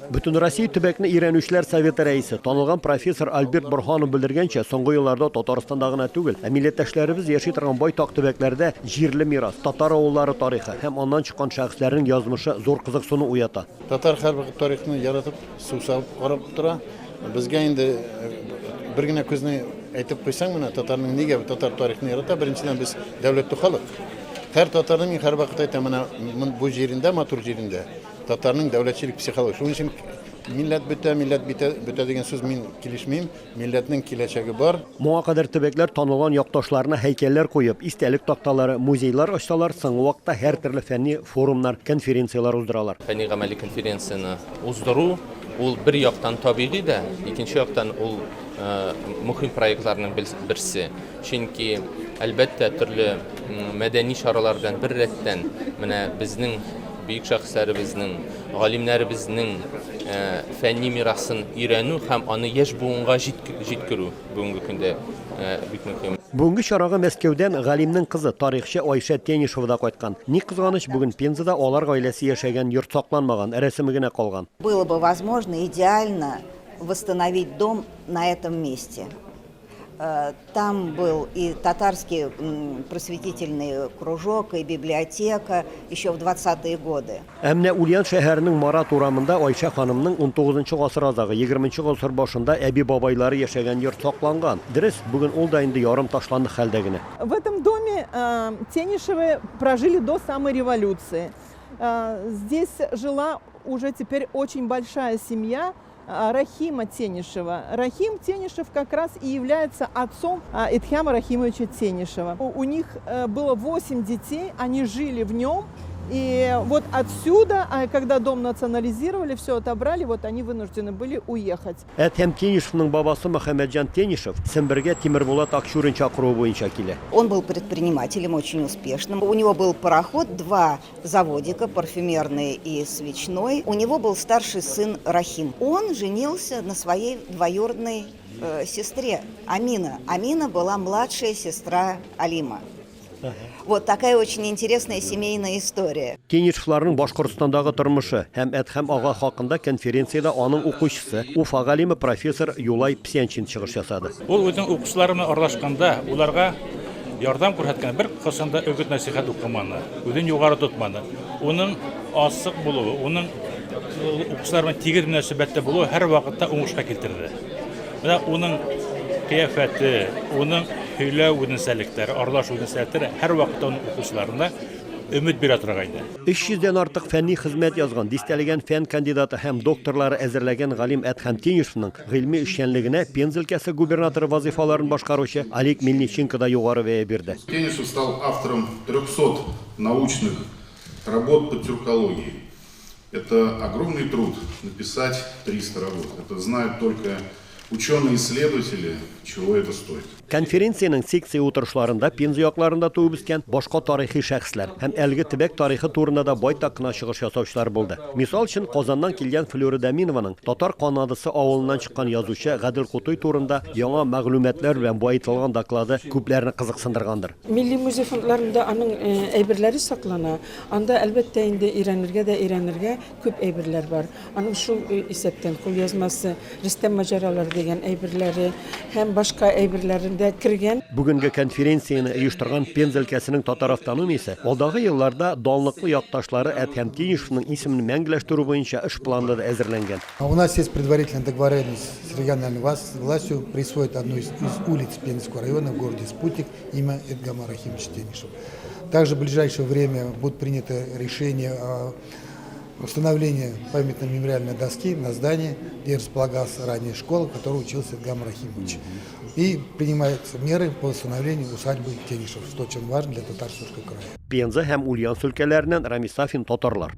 Bütün Россия төбәкне өйрәнүчеләр советы рәисе, танылган профессор Альберт Борханов белдергәнчә, соңгы елларда Татарстанда гына түгел, милләттәшләребез яши торган байтак төбәкләрдә җирле мирас, татар авыллары тарихы һәм аннан чыккан шәхесләрнең язмышы зур кызыксыну уята. Татар һәрбер тарихны яратып, сусап карап тора. Безгә инде бер генә күзне әйтеп куйсаң, менә татарның нигә татар тарихны ярата? Беренчедән без дәүләтле халык. Һәр татарның һәр вакыт әйтә, менә бу җирендә, матур җирендә татарның дәүләтчелек психология. Шуның өчен милләт бетә дигән сүз мин килешмим. Милләтнең киләчәге бар. Моңа кадәр төбәкләр танылган якташларына һәйкәлләр куеп, истәлек такталары, музейлар ачсалар, соңгы вакытта һәр төрле фәнни форумнар, конференциялар уздыралар. Фәнни гамәли конференцияны уздыру ул бер яктан табигый да, икенче яктан ул мөһим проектларның берсе. Чөнки әлбәттә төрле мәдәни чаралар белән бер рәттән менә безнең бөек шәхесләребезнең, галимнәребезнең фәнни мирасын өйрәнү һәм аны яшь буынга җиткерү бүгенге көндә бик мөһим. Бүгенге чарага Мәскәүдән галимнең кызы, тарихчы Айша Тенишева да кайткан. Ни кызганыч, бүген Пензада алар гаиләсе яшәгән йорт сакланмаган, рәсеме генә калган. Было бы возможно идеально восстановить дом на этом месте. Там был и татарский просветительный кружок, и библиотека еще в 20-е годы. Әмнә Ульян шәһәренең Марат урамында Айша ханымның 19-нчы гасыр азагы, 20-нчы гасыр башында әби-бабайлары яшәгән йорт сакланган. Дөрес, бүген ул да инде ярым ташланды хәлдә генә. В этом доме Тенишевы прожили до самой революции. Здесь жила уже теперь очень большая семья Рахима Тенишева. Рахим Тенишев как раз и является отцом Итхяма Рахимовича Тенишева. У них было 8 детей, они жили в нем. И вот отсюда, когда дом национализировали, все отобрали, вот они вынуждены были уехать. Әтһәм Тенишевның бабасы Мөхәммәтҗан Тенишев Сембергә Тимербулат Акчурин чакыруы буенча килә. Он был предпринимателем очень успешным. У него был пароход, 2 заводика, парфюмерный и свечной. У него был старший сын Рахим. Он женился на своей двоюродной сестре Амина. Амина была младшая сестра Алима. Вот такая очень интересная семейная история. Тенишевларның Башкортстандагы тормышы һәм Әдһәм ага хакында конференциядә аның укучысы, Уфа галиме профессор Юлай Псянчин чыгыш ясады. Ул үзенең укучылары белән аралашканда, уларга ярдәм күрсәткән, бер кысында өгет насихат укыманы, үзен югары тотманы. Уның асык булуы, уның укучылар белән тигез мөнәсәбәттә булуы һәр вакытта уңышка китерде. Менә уның кыяфәте, уның һөйләү үзенчәлекләре, аралашу үзенчәлекләре һәр вакытта уның укучыларына өмет бирә торган иде. 300-дән артык фәнни хезмәт язган, дистәләгән фән кандидаты һәм докторлары әзерләгән галим Әдһәм Тенишевның гыйльми эшчәнлегенә Пенза өлкәсе губернаторы вазифаларын башкаручы Олег Мельниченко да югары бәя бирде. Тенишев стал автором 300 научных работ по тюркологии. Это огромный труд написать 300 работ. Это знают только ученые-исследователи, чего это стоит. Конференциянең секция утырышларында Пенза якларында туып үскән башка тарихи шәхесләр һәм әлеге төбәк тарихы турында да байтак кына чыгыш ясаучылар булды. Мисал өчен, Казаннан килгән Флюра Даминованың татар канадысы авылыннан чыккан язучы Гадел Кутуй турында яңа мәгълүматлар белән баетылган доклады күпләрне кызыксындыргандыр. Милли музей фондларында аның әйберләре саклана. Анда әлбәттә инде өйрәнергә күп әйберләр бар. Аның шул исәптән кулъязмасы, Рөстәм маҗаралары дигән әйберләре һәм башка әйберләрен кергән. Бүгенге конференцияны оештырган Пенза өлкәсенең татар автономиясе алдағы елларда данлыклы якташлары Әдһәм Тенишевның исемен мәңгеләштерү буенча эш планы да әзерләнгән. У нас есть предварительная договоренность с региональной властью присвоить одну из улиц Пензенского района в городе Спутник имя Эдгама Рахимовича Тенишева. Также в ближайшее время будет принято решение о установлении памятной мемориальной доски на здании, где располагалась ранее школа, в которой учился Эдгам Рахимович. И принимаются меры по восстановлению усадьбы Тенишев, что очень важно для Татарского края. Пенза һәм Ульяновск өлкәләреннән Рамис Сафин, татарлар.